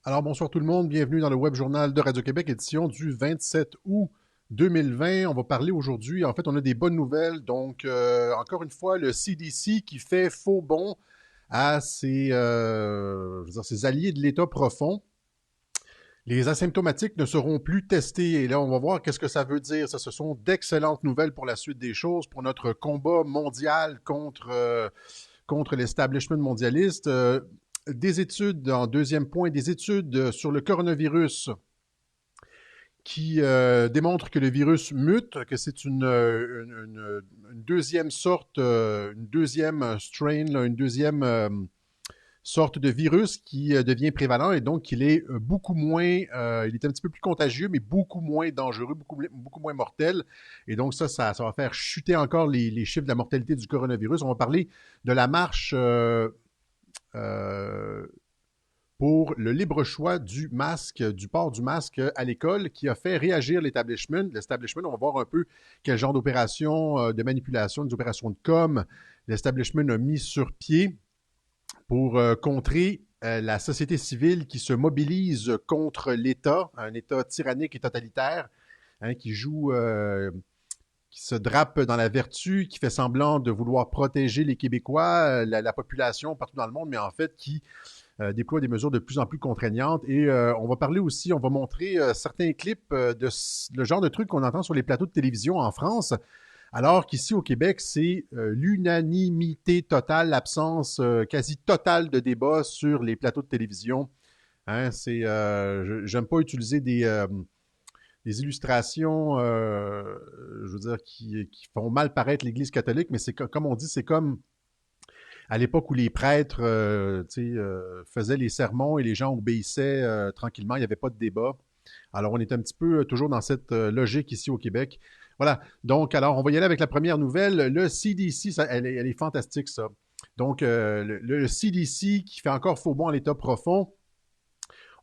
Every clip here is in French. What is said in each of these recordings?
Alors bonsoir tout le monde, bienvenue dans le Web Journal de Radio-Québec, édition du 27 août 2020. On va parler aujourd'hui, en fait, on a des bonnes nouvelles. Donc, encore une fois, le CDC qui fait faux bond à ses alliés de l'État profond. Les asymptomatiques ne seront plus testés. Et là, on va voir qu'est-ce que ça veut dire. Ça, ce sont d'excellentes nouvelles pour la suite des choses, pour notre combat mondial contre l'establishment mondialiste. Des études, en deuxième point, des études sur le coronavirus qui démontrent que le virus mute, que c'est une deuxième sorte, une deuxième strain, là, une deuxième sorte de virus qui devient prévalent et donc il est beaucoup moins, il est un petit peu plus contagieux, mais beaucoup moins dangereux, beaucoup moins mortel. Et donc ça va faire chuter encore les chiffres de la mortalité du coronavirus. On va parler de la marche euh, pour le libre choix du masque, du port du masque à l'école, qui a fait réagir l'établissement. L'establishment, on va voir un peu quel genre d'opération de manipulation, des opérations de com, l'establishment a mis sur pied pour contrer la société civile qui se mobilise contre l'État, un État tyrannique et totalitaire, hein, qui se drape dans la vertu, qui fait semblant de vouloir protéger les Québécois, la population partout dans le monde, mais en fait qui déploie des mesures de plus en plus contraignantes. Et on va parler aussi, on va montrer certains clips de le genre de trucs qu'on entend sur les plateaux de télévision en France, alors qu'ici au Québec, c'est l'unanimité totale, l'absence quasi totale de débat sur les plateaux de télévision. Hein, j'aime pas utiliser des illustrations, je veux dire, qui font mal paraître l'Église catholique, mais c'est comme on dit, c'est comme à l'époque où les prêtres faisaient les sermons et les gens obéissaient tranquillement, il n'y avait pas de débat. Alors, on est un petit peu toujours dans cette logique ici au Québec. Voilà. Donc, alors, on va y aller avec la première nouvelle. Le CDC, elle est fantastique, ça. Donc, le CDC qui fait encore faux bond à l'état profond.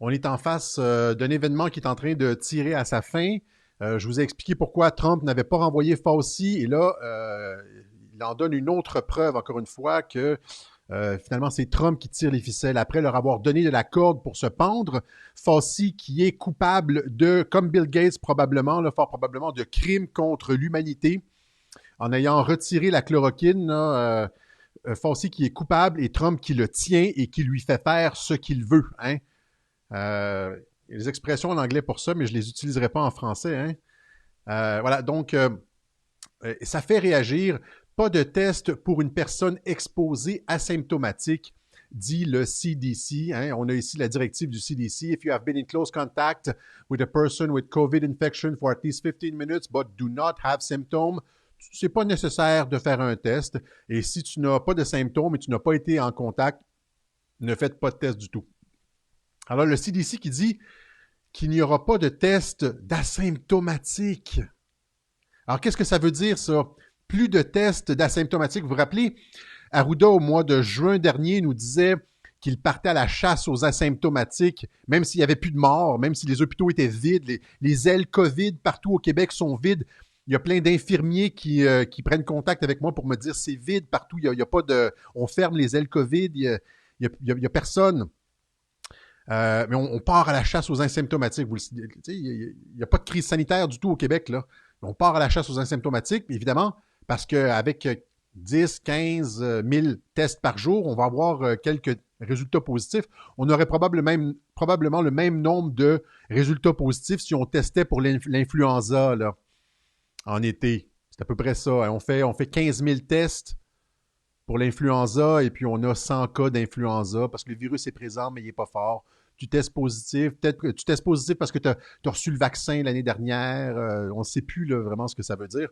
On est en face d'un événement qui est en train de tirer à sa fin. Je vous ai expliqué pourquoi Trump n'avait pas renvoyé Fauci. Et là, il en donne une autre preuve, encore une fois, que finalement, c'est Trump qui tire les ficelles après leur avoir donné de la corde pour se pendre. Fauci qui est coupable de, comme Bill Gates probablement, là, fort probablement, de crimes contre l'humanité en ayant retiré la chloroquine. Là, Fauci qui est coupable et Trump qui le tient et qui lui fait faire ce qu'il veut. Hein? Il y a des expressions en anglais pour ça, mais je ne les utiliserai pas en français. Hein? Voilà, donc ça fait réagir. Pas de test pour une personne exposée asymptomatique, dit le CDC. Hein? On a ici la directive du CDC. If you have been in close contact with a person with COVID infection for at least 15 minutes but do not have symptoms, c'est pas nécessaire de faire un test. Et si tu n'as pas de symptômes et tu n'as pas été en contact, ne faites pas de test du tout. Alors, le CDC qui dit qu'il n'y aura pas de test d'asymptomatique. Alors, qu'est-ce que ça veut dire, ça? Plus de tests d'asymptomatiques. Vous vous rappelez, Arruda, au mois de juin dernier, nous disait qu'il partait à la chasse aux asymptomatiques, même s'il n'y avait plus de morts, même si les hôpitaux étaient vides, les ailes COVID partout au Québec sont vides. Il y a plein d'infirmiers qui prennent contact avec moi pour me dire c'est vide partout, il y a pas de... On ferme les ailes COVID, il y a personne. Mais on part à la chasse aux asymptomatiques. Il n'y a pas de crise sanitaire du tout au Québec, là. On part à la chasse aux asymptomatiques, évidemment, parce qu'avec 10, 15 000 tests par jour, on va avoir quelques résultats positifs. On aurait probablement le même nombre de résultats positifs si on testait pour l'influenza là, en été. C'est à peu près ça. Hein. On fait 15 000 tests pour l'influenza et puis on a 100 cas d'influenza parce que le virus est présent, mais il n'est pas fort. Tu testes positif, peut-être que tu testes positif parce que tu as reçu le vaccin l'année dernière. On ne sait plus là, vraiment ce que ça veut dire.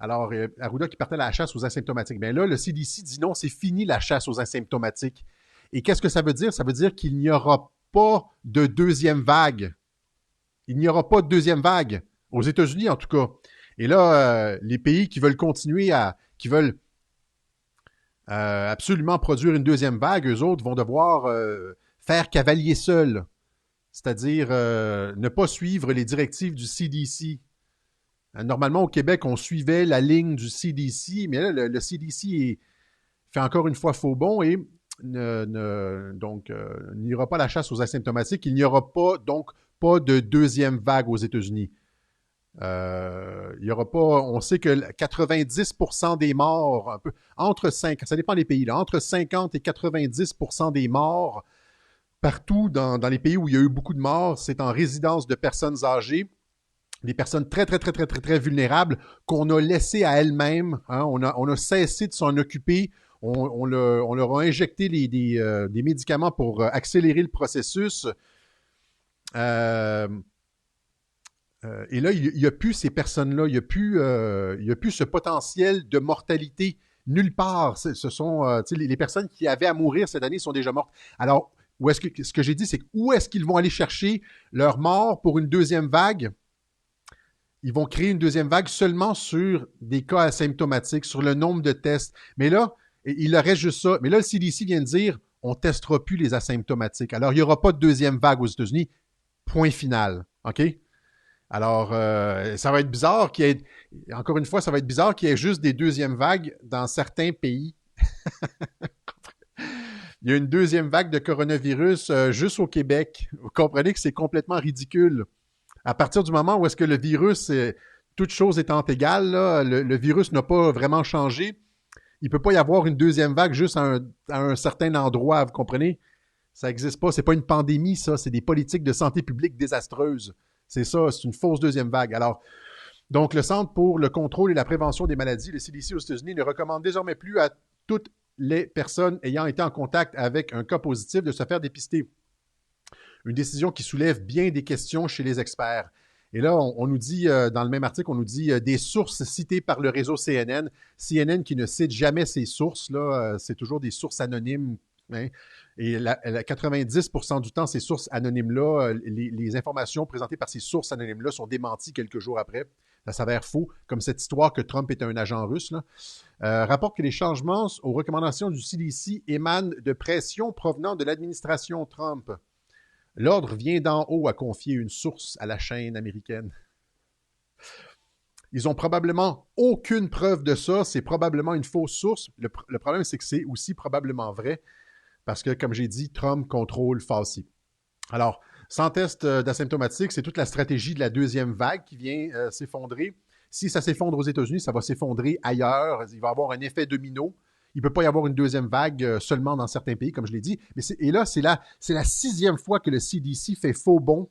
Alors, Arruda qui partait à la chasse aux asymptomatiques. Bien là, le CDC dit non, c'est fini la chasse aux asymptomatiques. Et qu'est-ce que ça veut dire? Ça veut dire qu'il n'y aura pas de deuxième vague. Il n'y aura pas de deuxième vague, aux États-Unis en tout cas. Et là, les pays qui veulent continuer qui veulent absolument produire une deuxième vague, eux autres vont devoir faire cavalier seul, c'est-à-dire ne pas suivre les directives du CDC. Normalement, au Québec, on suivait la ligne du CDC, mais là, le CDC fait encore une fois faux bond et n'ira pas à la chasse aux asymptomatiques. Il n'y aura pas, donc, pas de deuxième vague aux États-Unis. Il y aura pas, on sait que 90% des morts, un peu, entre 5, ça dépend des pays, là, entre 50 et 90% des morts partout dans les pays où il y a eu beaucoup de morts, c'est en résidence de personnes âgées, des personnes très, très, très, très, très, très vulnérables qu'on a laissées à elles-mêmes. Hein, on a cessé de s'en occuper. On leur a injecté des médicaments pour accélérer le processus. Euh, et là, il n'y a plus ces personnes-là. Il n'y a plus ce potentiel de mortalité nulle part. Ce sont les personnes qui avaient à mourir cette année sont déjà mortes. Alors, ce que j'ai dit, c'est où est-ce qu'ils vont aller chercher leur mort pour une deuxième vague? Ils vont créer une deuxième vague seulement sur des cas asymptomatiques, sur le nombre de tests. Mais là, il leur reste juste ça. Mais là, le CDC vient de dire, on ne testera plus les asymptomatiques. Alors, il n'y aura pas de deuxième vague aux États-Unis. Point final. OK? Alors, ça va être bizarre qu'il y ait, encore une fois, ça va être bizarre qu'il y ait juste des deuxièmes vagues dans certains pays. Il y a une deuxième vague de coronavirus juste au Québec. Vous comprenez que c'est complètement ridicule. À partir du moment où est-ce que le virus, toute chose étant égale, là, le virus n'a pas vraiment changé, il ne peut pas y avoir une deuxième vague juste à un certain endroit, vous comprenez? Ça n'existe pas. C'est pas une pandémie, ça. C'est des politiques de santé publique désastreuses. C'est ça, c'est une fausse deuxième vague. Alors, donc, le Centre pour le contrôle et la prévention des maladies, le CDC aux États-Unis, ne recommande désormais plus à toutes les personnes ayant été en contact avec un cas positif de se faire dépister. Une décision qui soulève bien des questions chez les experts. Et là, on nous dit, dans le même article, on nous dit des sources citées par le réseau CNN. CNN qui ne cite jamais ses sources, là, c'est toujours des sources anonymes. Hein. Et 90% du temps, ces sources anonymes-là, les informations présentées par ces sources anonymes-là sont démenties quelques jours après. Ça s'avère faux, comme cette histoire que Trump est un agent russe. Là. Rapporte que les changements aux recommandations du CDC émanent de pression provenant de l'administration Trump. L'ordre vient d'en haut, a confié une source à la chaîne américaine. Ils ont probablement aucune preuve de ça. C'est probablement une fausse source. Le problème, c'est que c'est aussi probablement vrai parce que, comme j'ai dit, Trump contrôle Fauci. Alors, sans test d'asymptomatique, c'est toute la stratégie de la deuxième vague qui vient s'effondrer. Si ça s'effondre aux États-Unis, ça va s'effondrer ailleurs. Il va y avoir un effet domino. Il ne peut pas y avoir une deuxième vague seulement dans certains pays, comme je l'ai dit. Et là, c'est la 6e fois que le CDC fait faux bond,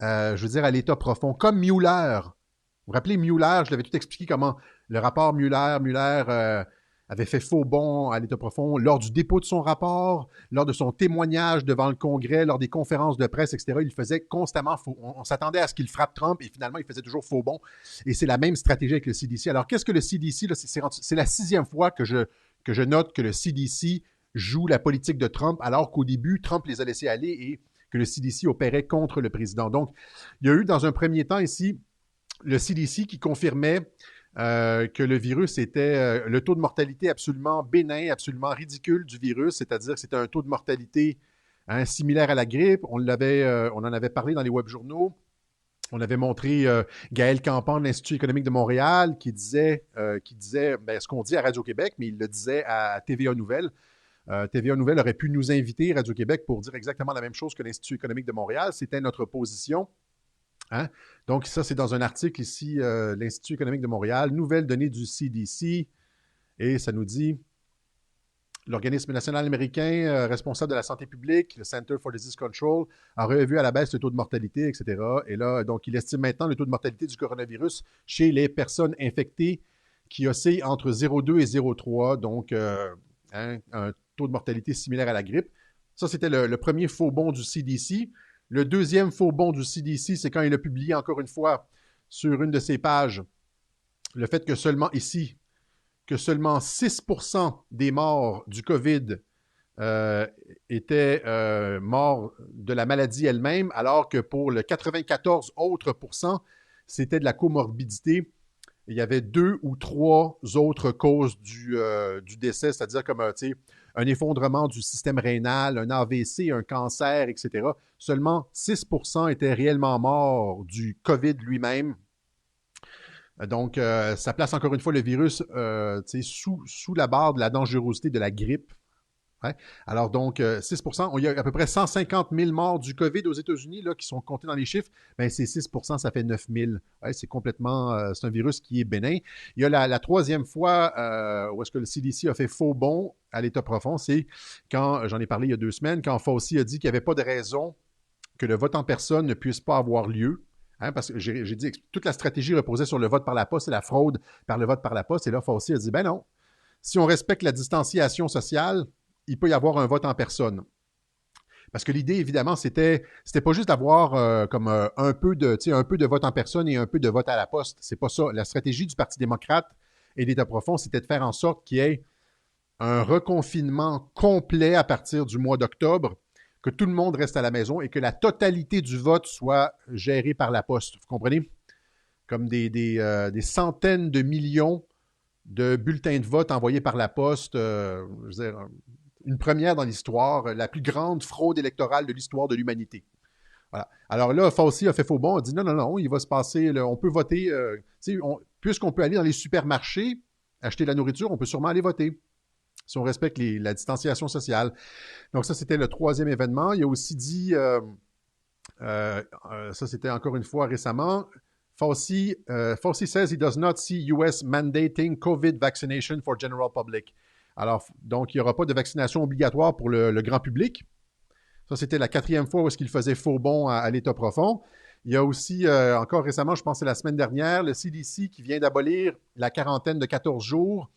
je veux dire, à l'état profond. Comme Mueller. Vous vous rappelez Mueller, je l'avais tout expliqué comment le rapport Mueller avait fait faux bond à l'état profond lors du dépôt de son rapport, lors de son témoignage devant le Congrès, lors des conférences de presse, etc. Il faisait constamment faux. On s'attendait à ce qu'il frappe Trump et finalement, il faisait toujours faux bond. Et c'est la même stratégie avec le CDC. Alors, qu'est-ce que le CDC? Là, c'est la 6e fois que je note que le CDC joue la politique de Trump, alors qu'au début, Trump les a laissés aller et que le CDC opérait contre le président. Donc, il y a eu dans un premier temps ici le CDC qui confirmait que le virus était le taux de mortalité absolument bénin, absolument ridicule du virus, c'est-à-dire que c'était un taux de mortalité similaire à la grippe. On en avait parlé dans les web journaux. On avait montré Gaël Campan de l'Institut économique de Montréal qui disait ce qu'on dit à Radio-Québec, mais il le disait à TVA Nouvelles. TVA Nouvelles aurait pu nous inviter, Radio-Québec, pour dire exactement la même chose que l'Institut économique de Montréal. C'était notre position. Hein? Donc, ça, c'est dans un article ici, l'Institut économique de Montréal, nouvelles données du CDC, et ça nous dit l'organisme national américain responsable de la santé publique, le Center for Disease Control, a revu à la baisse le taux de mortalité, etc. Et là, donc, il estime maintenant le taux de mortalité du coronavirus chez les personnes infectées qui oscille entre 0,2 et 0,3, donc un taux de mortalité similaire à la grippe. Ça, c'était le premier faux bond du CDC. Le deuxième faux bond du CDC, c'est quand il a publié encore une fois sur une de ses pages le fait que seulement 6% des morts du COVID étaient morts de la maladie elle-même, alors que pour le 94 autres pourcents, c'était de la comorbidité. Il y avait 2 ou 3 autres causes du décès, c'est-à-dire comme un effondrement du système rénal, un AVC, un cancer, etc. Seulement 6% étaient réellement morts du COVID lui-même. Donc, ça place encore une fois le virus sous la barre de la dangerosité de la grippe. Ouais. Alors donc, 6 il y a à peu près 150 000 morts du COVID aux États-Unis là, qui sont comptés dans les chiffres. Ben, c'est 6 ça fait 9 000. Ouais, c'est complètement, c'est un virus qui est bénin. Il y a la troisième fois où est-ce que le CDC a fait faux bond à l'état profond, c'est quand, j'en ai parlé il y a 2 semaines, quand Fauci a dit qu'il n'y avait pas de raison que le vote en personne ne puisse pas avoir lieu. Hein, parce que j'ai dit que toute la stratégie reposait sur le vote par la poste et la fraude par le vote par la poste. Et là, Fauci a dit, ben non, si on respecte la distanciation sociale, il peut y avoir un vote en personne. Parce que l'idée, évidemment, c'était pas juste d'avoir comme un peu de vote en personne et un peu de vote à la poste. C'est pas ça. La stratégie du Parti démocrate et d'État profond, c'était de faire en sorte qu'il y ait un reconfinement complet à partir du mois d'octobre, que tout le monde reste à la maison et que la totalité du vote soit gérée par la poste. Vous comprenez? Comme des centaines de millions de bulletins de vote envoyés par la poste. Je veux dire, une première dans l'histoire, la plus grande fraude électorale de l'histoire de l'humanité. Voilà. Alors là, Fauci a fait faux bon, a dit non, non, non, il va se passer, on peut voter, puisqu'on peut aller dans les supermarchés, acheter de la nourriture, on peut sûrement aller voter, si on respecte la distanciation sociale. Donc ça, c'était le troisième événement. Il a aussi dit, ça c'était encore une fois récemment, Fauci says he does not see US mandating COVID vaccination for general public. Alors, donc, il n'y aura pas de vaccination obligatoire pour le grand public. Ça, c'était la quatrième fois où est-ce qu'il faisait faux bond à l'état profond. Il y a aussi, encore récemment, je pense que c'est la semaine dernière, le CDC qui vient d'abolir la quarantaine de 14 jours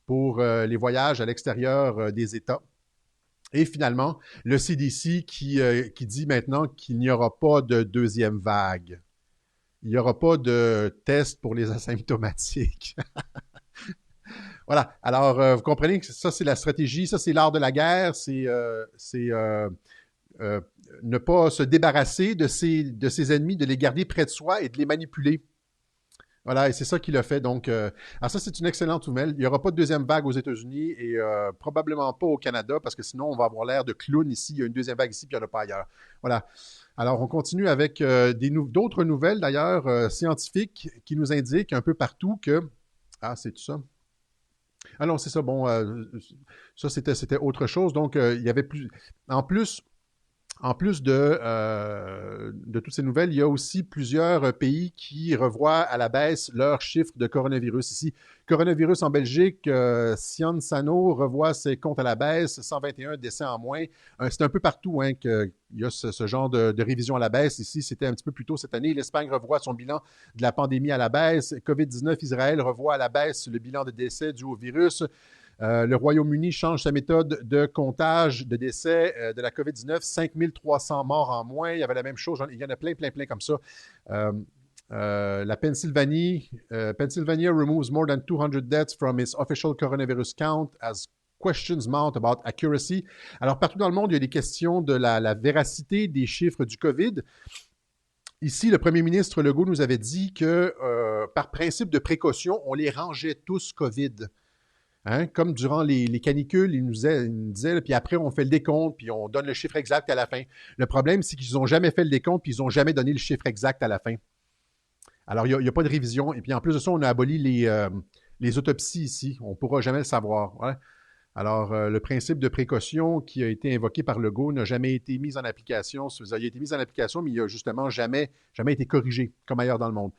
pour les voyages à l'extérieur des États. Et finalement, le CDC qui dit maintenant qu'il n'y aura pas de deuxième vague. Il n'y aura pas de test pour les asymptomatiques. Voilà. Alors, vous comprenez que ça, c'est la stratégie, ça, c'est l'art de la guerre, c'est ne pas se débarrasser de ses ennemis, de les garder près de soi et de les manipuler. Voilà, et c'est ça qu'il a fait. Donc, alors ça, c'est une excellente nouvelle. Il n'y aura pas de deuxième vague aux États-Unis et probablement pas au Canada parce que sinon, on va avoir l'air de clown ici. Il y a une deuxième vague ici, puis il n'y en a pas ailleurs. Voilà. Alors, on continue avec d'autres nouvelles, d'ailleurs, scientifiques qui nous indiquent un peu partout que... Ah, c'est tout ça? Ah non, c'est ça. Bon, ça, c'était autre chose. Donc, il y avait plus... En plus de toutes ces nouvelles, il y a aussi plusieurs pays qui revoient à la baisse leurs chiffres de coronavirus. Ici, coronavirus en Belgique, Sciensano revoit ses comptes à la baisse, 121 décès en moins. C'est un peu partout hein, qu'il y a ce genre de révision à la baisse. Ici, c'était un petit peu plus tôt cette année. L'Espagne revoit son bilan de la pandémie à la baisse. COVID-19, Israël revoit à la baisse le bilan de décès dû au virus. Le Royaume-Uni change sa méthode de comptage de décès de la COVID-19, 5300 morts en moins. Il y avait la même chose, il y en a plein comme ça. La Pennsylvania removes more than 200 deaths from its official coronavirus count as questions mount about accuracy. Alors, partout dans le monde, il y a des questions de la véracité des chiffres du COVID. Ici, le premier ministre Legault nous avait dit que, par principe de précaution, on les rangeait tous COVID. Hein? Comme durant les canicules, il nous disait, puis après, on fait le décompte, puis on donne le chiffre exact à la fin. Le problème, c'est qu'ils n'ont jamais fait le décompte, puis ils n'ont jamais donné le chiffre exact à la fin. Alors, il n'y a pas de révision. Et puis, en plus de ça, on a aboli les autopsies ici. On ne pourra jamais le savoir. Ouais. Alors, le principe de précaution qui a été invoqué par Legault n'a jamais été mis en application. Il a été mis en application, mais il n'a justement jamais été corrigé, comme ailleurs dans le monde.